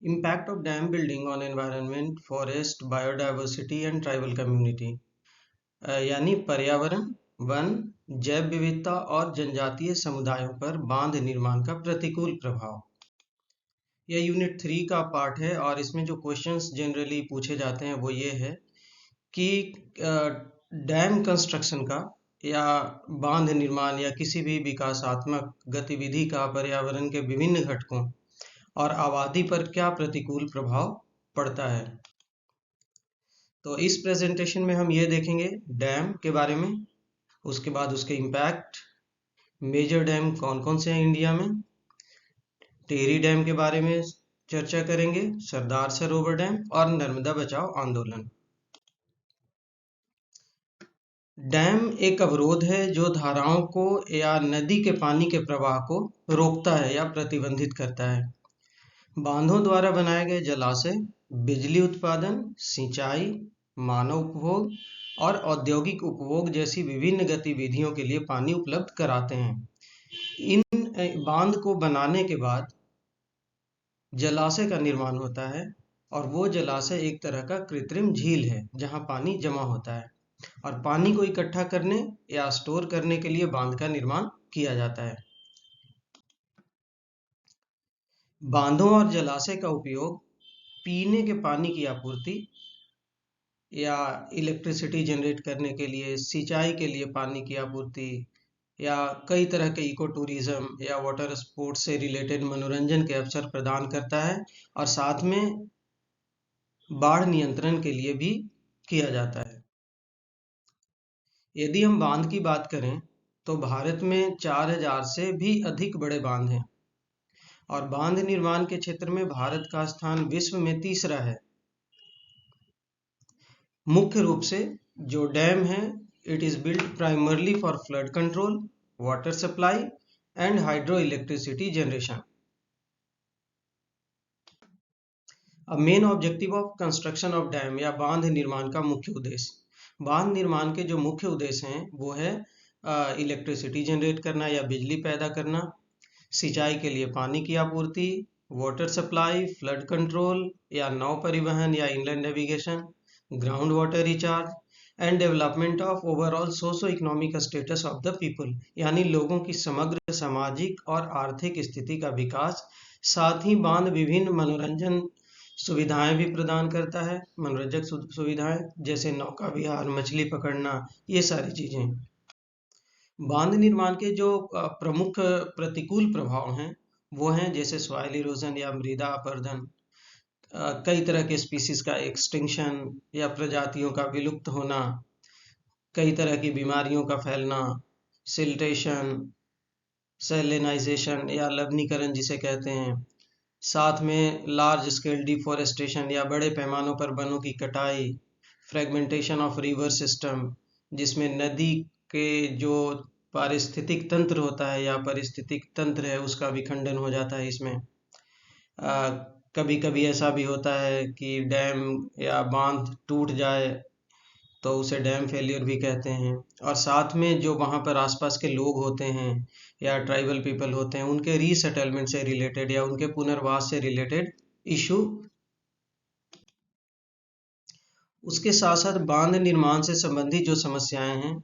Impact of dam building on environment, forest, biodiversity and tribal community। यानी पर्यावरण, one, जैव विविधता और जनजातीय समुदायों पर बांध निर्माण का प्रतिकूल प्रभाव। यह यूनिट 3 का पार्ट है और इसमें जो क्वेश्चंस जनरली पूछे जाते हैं वो ये है कि डैम कंस्ट्रक्शन का या बांध निर्माण या किसी भी विकासात्मक गतिविधि का पर्यावरण के विभिन्न घटकों और आबादी पर क्या प्रतिकूल प्रभाव पड़ता है। तो इस प्रेजेंटेशन में हम ये देखेंगे डैम के बारे में, उसके बाद उसके इम्पैक्ट, मेजर डैम कौन कौन से हैं इंडिया में, टेरी डैम के बारे में चर्चा करेंगे, सरदार सरोवर डैम और नर्मदा बचाओ आंदोलन। डैम एक अवरोध है जो धाराओं को या नदी के पानी के प्रवाह को रोकता है या प्रतिबंधित करता है। बांधों द्वारा बनाए गए जलाशय बिजली उत्पादन, सिंचाई, मानव उपभोग और औद्योगिक उपभोग जैसी विभिन्न गतिविधियों के लिए पानी उपलब्ध कराते हैं। इन बांध को बनाने के बाद जलाशय का निर्माण होता है और वो जलाशय एक तरह का कृत्रिम झील है जहां पानी जमा होता है और पानी को इकट्ठा करने या स्टोर करने के लिए बांध का निर्माण किया जाता है। बांधों और जलाशय का उपयोग पीने के पानी की आपूर्ति या इलेक्ट्रिसिटी जनरेट करने के लिए, सिंचाई के लिए पानी की आपूर्ति या कई तरह के इको टूरिज्म या वाटर स्पोर्ट्स से रिलेटेड मनोरंजन के अवसर प्रदान करता है और साथ में बाढ़ नियंत्रण के लिए भी किया जाता है। यदि हम बांध की बात करें तो भारत में 4000 से भी अधिक बड़े बांध हैं और बांध निर्माण के क्षेत्र में भारत का स्थान विश्व में तीसरा है। मुख्य रूप से जो डैम है, it is built primarily for flood control, water supply and hydro electricity generation. अब main objective of construction of dam या बांध निर्माण का मुख्य उद्देश्य। बांध निर्माण के जो मुख्य उद्देश्य हैं वो है इलेक्ट्रिसिटी जनरेट करना या बिजली पैदा करना, सिंचाई के लिए पानी की आपूर्ति, वाटर सप्लाई, फ्लड कंट्रोल या नौ परिवहन या inland navigation, ground water recharge and development of overall socio economic status of the people, यानी लोगों की समग्र सामाजिक और आर्थिक स्थिति का विकास। साथ ही बांध विभिन्न मनोरंजन सुविधाएं भी प्रदान करता है, मनोरंजक सुविधाएं जैसे नौका विहार, मछली पकड़ना, ये सारी चीजें। बांध निर्माण के जो प्रमुख प्रतिकूल प्रभाव हैं वो हैं जैसे सॉइल इरोजन या मृदा अपरदन, कई तरह के स्पीसीज का एक्सटिंक्शन या प्रजातियों का विलुप्त होना, कई तरह की बीमारियों का फैलना, सिल्टेशन, सैलिनाइजेशन या लवणीकरण जिसे कहते हैं, साथ में लार्ज स्केल डिफोरेस्टेशन या बड़े पैमानों पर वनों की कटाई, फ्रेगमेंटेशन ऑफ रिवर सिस्टम जिसमें नदी के जो पारिस्थितिक तंत्र होता है या पारिस्थितिक तंत्र है उसका विखंडन हो जाता है इसमें। कभी कभी ऐसा भी होता है कि डैम या बांध टूट जाए तो उसे डैम फेलियर भी कहते हैं। और साथ में जो वहाँ पर आसपास के लोग होते हैं या ट्राइबल पीपल होते हैं उनके रीसेटलमेंट से रिलेटेड या उनके पुनर्वास से रिलेटेड इशू। उसके साथ साथ बांध निर्माण से संबंधित जो समस्याएं हैं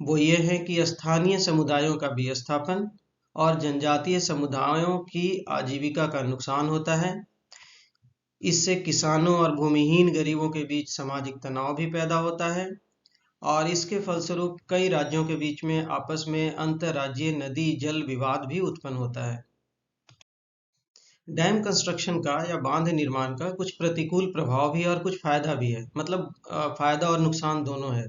वो ये है कि स्थानीय समुदायों का विस्थापन और जनजातीय समुदायों की आजीविका का नुकसान होता है। इससे किसानों और भूमिहीन गरीबों के बीच सामाजिक तनाव भी पैदा होता है और इसके फलस्वरूप कई राज्यों के बीच में आपस में अंतर्राज्यीय नदी जल विवाद भी उत्पन्न होता है। डैम कंस्ट्रक्शन का या बांध निर्माण का कुछ प्रतिकूल प्रभाव भी और कुछ फायदा भी है, मतलब फायदा और नुकसान दोनों है।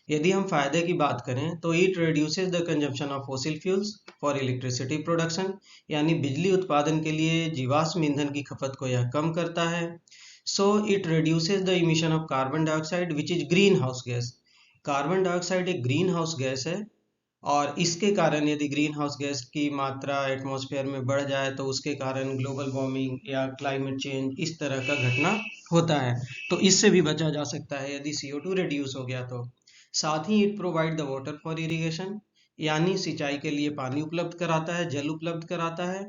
यदि हम फायदे की बात करें तो it reduces the consumption of fossil fuels for electricity production, यानी बिजली उत्पादन के लिए जीवाश्म ईंधन की खपत को यह कम करता है। So it reduces the emission of carbon dioxide which is green house gas. Carbon dioxide एक ग्रीन हाउस गैस है और इसके कारण यदि ग्रीन हाउस गैस की मात्रा एटमॉस्फेयर में बढ़ जाए तो उसके कारण ग्लोबल वार्मिंग या क्लाइमेट चेंज इस तरह का घटना होता है, तो इससे भी बचा जा सकता है यदि CO2 रिड्यूस हो गया तो। साथ ही it provide the water for irrigation, यानी सिंचाई के लिए पानी उपलब्ध कराता है, जल उपलब्ध कराता है।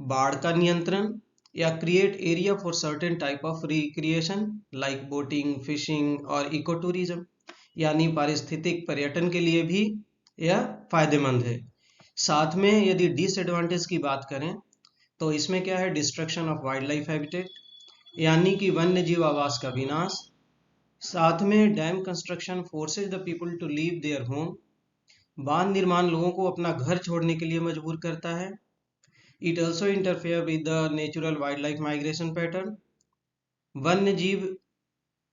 बाढ़ का नियंत्रण, या create area for certain type of recreation like boating, fishing और इको टूरिज्म, यानी पारिस्थितिक पर्यटन के लिए भी यह फायदेमंद है। साथ में यदि डिसएडवांटेज की बात करें तो इसमें क्या है, destruction of wild life habitat, यानी कि वन्य जीव आवास का विनाश। साथ में dam construction forces the people to leave their home, बांध निर्माण लोगों को अपना घर छोड़ने के लिए मजबूर करता है। It also interfere with the natural wild life migration pattern, वन्य जीव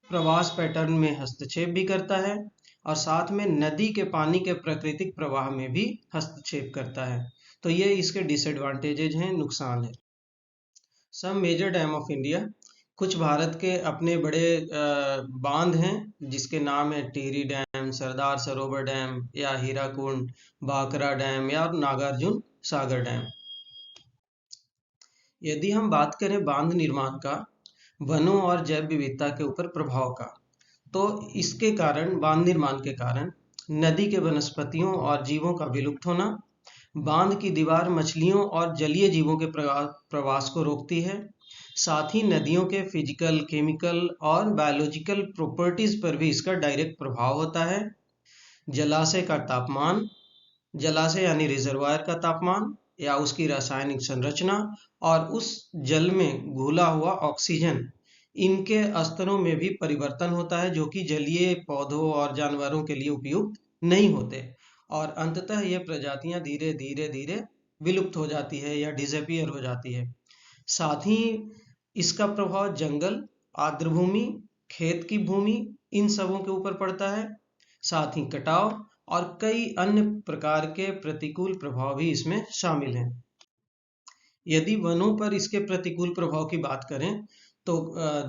प्रवास पैटर्न में हस्तक्षेप भी करता है और साथ में नदी के पानी के प्राकृतिक प्रवाह में भी हस्तक्षेप करता है। तो ये इसके डिसएडवांटेजेज हैं, नुकसान है। Some major dam of India, कुछ भारत के अपने बड़े बांध हैं जिसके नाम है टिहरी डैम, सरदार सरोवर डैम या हीराकुंड, बांकरा डैम या नागार्जुन सागर डैम। यदि हम बात करें बांध निर्माण का वनों और जैव विविधता के ऊपर प्रभाव का, तो इसके कारण, बांध निर्माण के कारण नदी के वनस्पतियों और जीवों का विलुप्त होना, बांध की दीवार मछलियों और जलीय जीवों के प्रवास को रोकती है। साथ ही नदियों के फिजिकल, केमिकल और बायोलॉजिकल प्रॉपर्टीज पर भी इसका डायरेक्ट प्रभाव होता है। जलाशय का तापमान, जलाशय यानी रिजर्वायर का तापमान या उसकी रासायनिक संरचना और उस जल में घुला हुआ ऑक्सीजन, इनके स्तरों में भी परिवर्तन होता है जो कि जलीय पौधों और जानवरों के लिए उपयुक्त नहीं होते और अंततः ये प्रजातियां धीरे धीरे धीरे विलुप्त हो जाती है या डिसअपीयर हो जाती है। साथ ही इसका प्रभाव जंगल, आर्द्रभूमि, खेत की भूमि, इन सबों के ऊपर पड़ता है। साथ ही कटाव और कई अन्य प्रकार के प्रतिकूल प्रभाव भी इसमें शामिल हैं। यदि वनों पर इसके प्रतिकूल प्रभाव की बात करें तो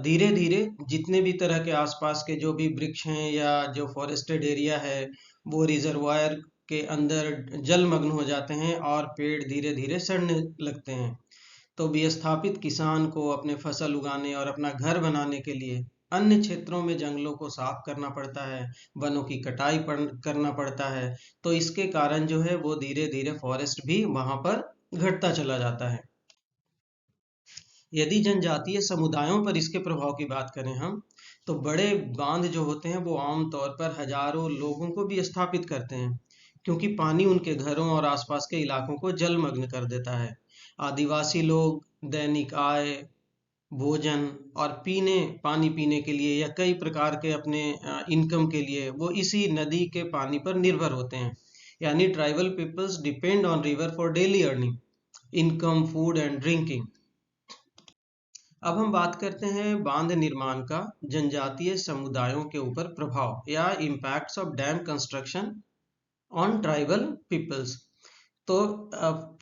धीरे धीरे जितने भी तरह के आसपास के जो भी वृक्ष हैं या जो फॉरेस्टेड एरिया है वो रिजर्वायर के अंदर जलमग्न हो जाते हैं और पेड़ धीरे धीरे सड़ने लगते हैं। तो विस्थापित किसान को अपने फसल उगाने और अपना घर बनाने के लिए अन्य क्षेत्रों में जंगलों को साफ करना पड़ता है, वनों की कटाई करना पड़ता है। तो इसके कारण जो है वो धीरे धीरे फॉरेस्ट भी वहां पर घटता चला जाता है। यदि जनजातीय समुदायों पर इसके प्रभाव की बात करें हम, तो बड़े बांध जो होते हैं वो आमतौर पर हजारों लोगों को भी स्थापित करते हैं क्योंकि पानी उनके घरों और आसपास के इलाकों को जलमग्न कर देता है। आदिवासी लोग दैनिक आय, भोजन और पानी पीने के लिए या कई प्रकार के अपने इनकम के लिए वो इसी नदी के पानी पर निर्भर होते हैं। यानी tribal peoples depend on river for daily earning, income, food and drinking. अब हम बात करते हैं बांध निर्माण का जनजातीय समुदायों के ऊपर प्रभाव या impacts of dam construction on tribal peoples. तो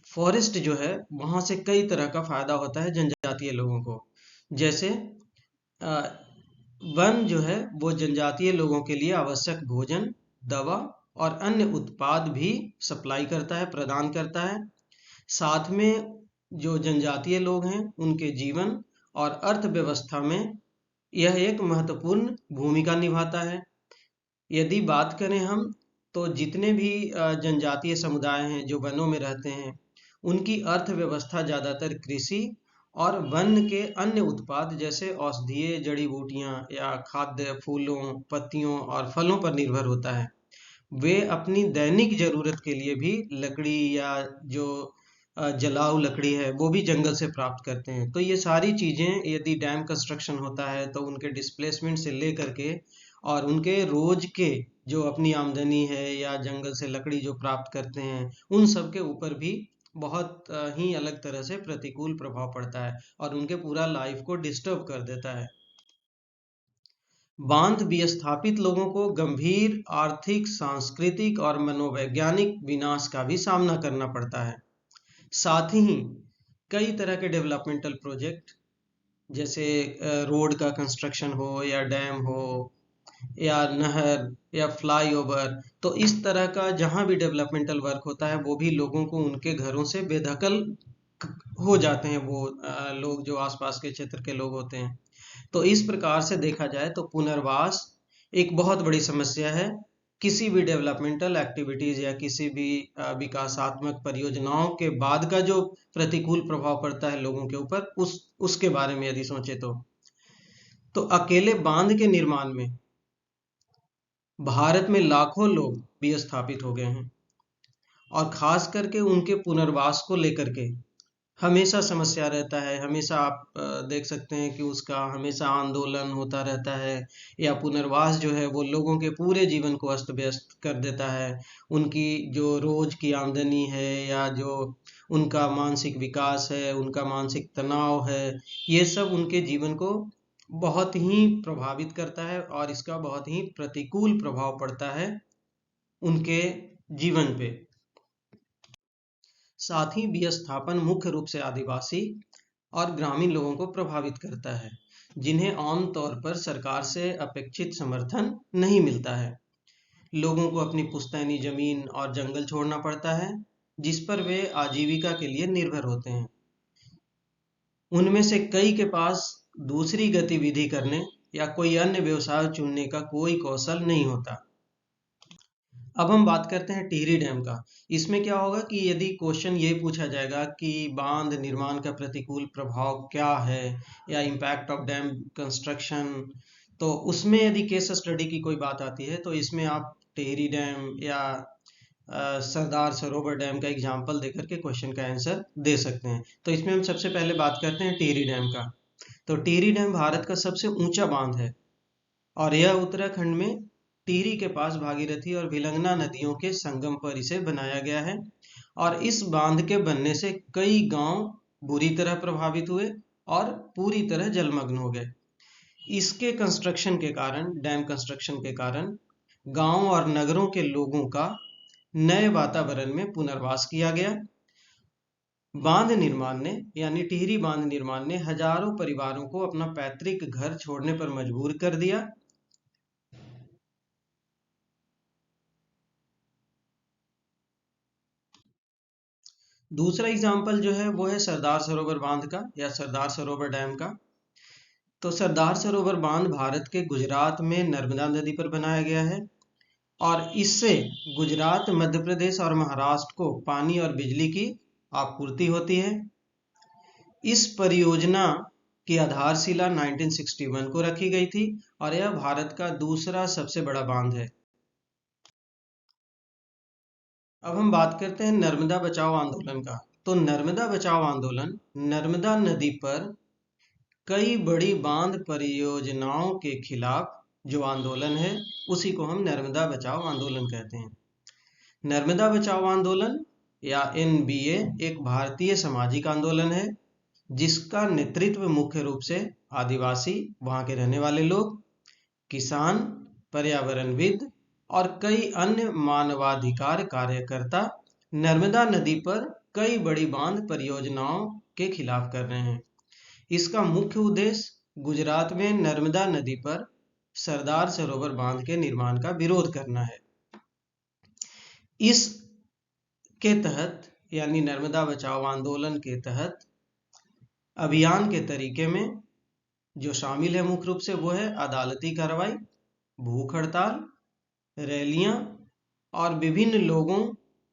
फॉरेस्ट जो है वहां से कई तरह का फायदा होता है जनजातीय लोगों को। जैसे वन जो है वो जनजातीय लोगों के लिए आवश्यक भोजन, दवा और अन्य उत्पाद भी सप्लाई करता है, प्रदान करता है। साथ में जो जनजातीय लोग हैं उनके जीवन और अर्थव्यवस्था में यह एक महत्वपूर्ण भूमिका निभाता है। यदि बात करें हम तो जितने भी जनजातीय समुदाय हैं जो वनों में रहते हैं उनकी अर्थव्यवस्था ज़्यादातर कृषि और वन के अन्य उत्पाद जैसे औषधीय जड़ी बूटियां या खाद्य फूलों, पत्तियों और फलों पर निर्भर होता है। वे अपनी दैनिक जरूरत के लिए भी लकड़ी या जो जलाऊ लकड़ी है वो भी जंगल से प्राप्त करते हैं। तो ये सारी चीज़ें यदि डैम कंस्ट्रक्शन होता है तो उनके डिस्प्लेसमेंट से लेकर के और उनके रोज के जो अपनी आमदनी है या जंगल से लकड़ी जो प्राप्त करते हैं उन सब के ऊपर भी बहुत ही अलग तरह से प्रतिकूल प्रभाव पड़ता है और उनके पूरा लाइफ को डिस्टर्ब कर देता है। बांध विस्थापित लोगों को गंभीर आर्थिक, सांस्कृतिक और मनोवैज्ञानिक विनाश का भी सामना करना पड़ता है। साथ ही कई तरह के डेवलपमेंटल प्रोजेक्ट जैसे रोड का कंस्ट्रक्शन हो या डैम हो या नहर या फ्लाईओवर, तो इस तरह का जहाँ भी डेवलपमेंटल वर्क होता है वो भी लोगों को उनके घरों से बेदखल हो जाते हैं वो लोग जो आसपास के क्षेत्र के लोग होते हैं। तो इस प्रकार से देखा जाए तो पुनर्वास एक बहुत बड़ी समस्या है किसी भी डेवलपमेंटल एक्टिविटीज या किसी भी विकासात्मक परियोजनाओं के बाद का जो प्रतिकूल प्रभाव पड़ता है लोगों के ऊपर, उसके बारे में यदि सोचे तो अकेले बांध के निर्माण में भारत में लाखों लोग विस्थापित हो गए हैं, और खास करके उनके पुनर्वास को लेकर के हमेशा समस्या रहता है। हमेशा आप देख सकते हैं कि उसका हमेशा आंदोलन होता रहता है, या पुनर्वास जो है वो लोगों के पूरे जीवन को अस्त व्यस्त कर देता है। उनकी जो रोज की आमदनी है, या जो उनका मानसिक विकास है, उनका मानसिक तनाव है, ये सब उनके जीवन को बहुत ही प्रभावित करता है, और इसका बहुत ही प्रतिकूल प्रभाव पड़ता है उनके जीवन पे। साथ ही विस्थापन मुख्य रूप से आदिवासी और ग्रामीण लोगों को प्रभावित करता है, जिन्हें आमतौर पर सरकार से अपेक्षित समर्थन नहीं मिलता है। लोगों को अपनी पुश्तैनी जमीन और जंगल छोड़ना पड़ता है, जिस पर वे आजीविका के लिए निर्भर होते हैं। उनमें से कई के पास दूसरी गतिविधि करने या कोई अन्य व्यवसाय चुनने का कोई कौशल नहीं होता। अब हम बात करते हैं टिहरी डैम का। इसमें क्या होगा कि यदि क्वेश्चन ये पूछा जाएगा कि बांध निर्माण का प्रतिकूल प्रभाव क्या है, या इम्पैक्ट ऑफ डैम कंस्ट्रक्शन, तो उसमें यदि केस स्टडी की कोई बात आती है तो इसमें आप टिहरी डैम या सरदार सरोवर डैम का एग्जाम्पल देकर के क्वेश्चन का आंसर दे सकते हैं। तो इसमें हम सबसे पहले बात करते हैं टिहरी डैम का। तो टिहरी डैम भारत का सबसे ऊंचा बांध है, और यह उत्तराखंड में टिहरी के पास भागीरथी और भिलंगना नदियों के संगम पर इसे बनाया गया है। और इस बांध के बनने से कई गांव बुरी तरह प्रभावित हुए और पूरी तरह जलमग्न हो गए। इसके कंस्ट्रक्शन के कारण, डैम कंस्ट्रक्शन के कारण, गांव और नगरों के लोगों का नए वातावरण में पुनर्वास किया गया। बांध निर्माण ने, यानी टिहरी बांध निर्माण ने हजारों परिवारों को अपना पैतृक घर छोड़ने पर मजबूर कर दिया। दूसरा एग्जाम्पल जो है वो है सरदार सरोवर बांध का, या सरदार सरोवर डैम का। तो सरदार सरोवर बांध भारत के गुजरात में नर्मदा नदी पर बनाया गया है, और इससे गुजरात, मध्य प्रदेश और महाराष्ट्र को पानी और बिजली की आपूर्ति होती है। इस परियोजना की आधारशिला 1961 को रखी गई थी, और यह भारत का दूसरा सबसे बड़ा बांध है। अब हम बात करते हैं नर्मदा बचाओ आंदोलन का। तो नर्मदा बचाओ आंदोलन नर्मदा नदी पर कई बड़ी बांध परियोजनाओं के खिलाफ जो आंदोलन है, उसी को हम नर्मदा बचाओ आंदोलन कहते हैं। नर्मदा बचाओ आंदोलन या एनबीए एक भारतीय सामाजिक आंदोलन है, जिसका नेतृत्व मुख्य रूप से आदिवासी, वहां के रहने वाले लोग, किसान, पर्यावरणविद और कई अन्य मानवाधिकार कार्यकर्ता नर्मदा नदी पर कई बड़ी बांध परियोजनाओं के खिलाफ कर रहे हैं। इसका मुख्य उद्देश्य गुजरात में नर्मदा नदी पर सरदार सरोवर बांध के निर्माण का विरोध करना है। इस के तहत, यानी नर्मदा बचाओ आंदोलन के तहत, अभियान के तरीके में जो शामिल है मुख्य रूप से वो है अदालती कार्रवाई, भूख हड़ताल, रैलियां और विभिन्न लोगों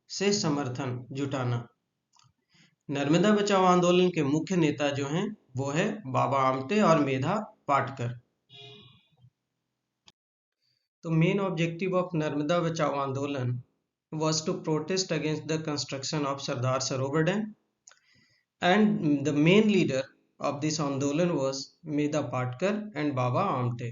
से समर्थन जुटाना। नर्मदा बचाओ आंदोलन के मुख्य नेता जो हैं वो है बाबा आमटे और मेधा पाटकर। तो मेन ऑब्जेक्टिव ऑफ नर्मदा बचाओ आंदोलन was to protest against the construction of Sardar Sarovar Dam, and the main leader of this आंदोलन was Medha Patkar and Baba Amte.